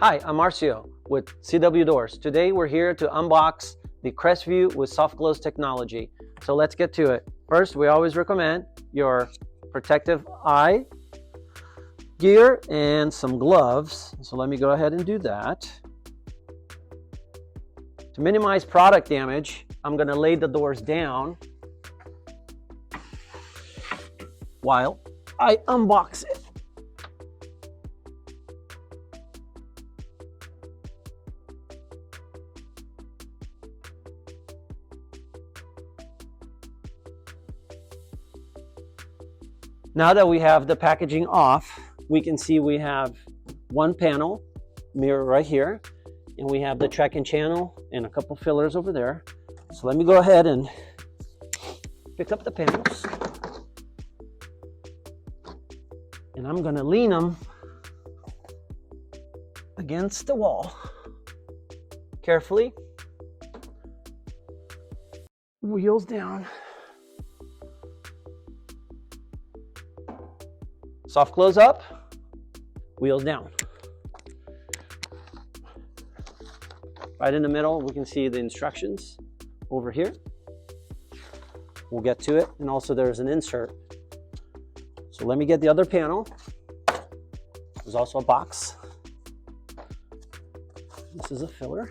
Hi, I'm Marcio with CW Doors. Today we're here to unbox the Crestview with soft close technology. So let's get to it. First, we always recommend your protective eye gear and some gloves. So let me go ahead and do that. To minimize product damage, I'm going to lay the doors down while I unbox it. Now that we have the packaging off, we can see we have one panel mirror right here, and we have the tracking channel and a couple fillers over there. So let me go ahead and pick up the panels, and I'm gonna lean them against the wall carefully, wheels down. Soft close up, wheels down. Right in the middle, we can see the instructions over here. We'll get to it, and also there's an insert. So let me get the other panel. There's also a box. This is a filler.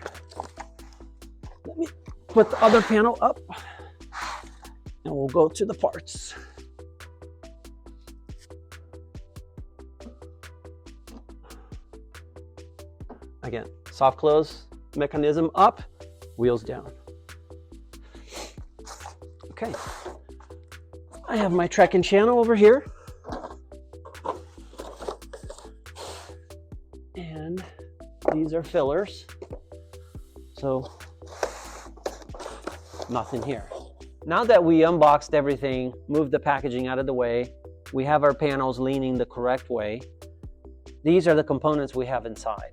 Let me put the other panel up, and we'll go to the parts. Again, soft close mechanism up, wheels down. Okay, I have my tracking channel over here. And these are fillers. So nothing here. Now that we unboxed everything, moved the packaging out of the way, we have our panels leaning the correct way. These are the components we have inside.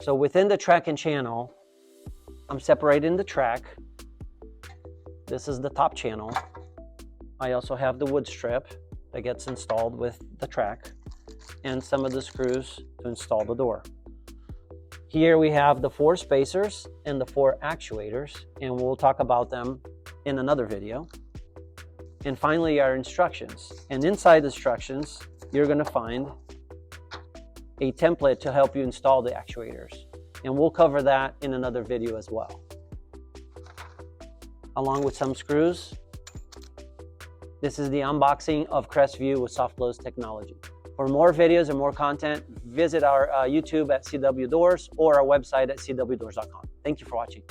So within the tracking channel, I'm separating the track. This is the top channel. I also have the wood strip that gets installed with the track and some of the screws to install the door. Here we have the 4 spacers and the 4 actuators, and we'll talk about them in another video. And finally, our instructions. And inside the instructions, you're going to find a template to help you install the actuators, and we'll cover that in another video as well, along with some screws. This is the unboxing of Crestview with soft close technology. For more videos and more content, visit our YouTube at CW Doors or our website at cwdoors.com. Thank you for watching.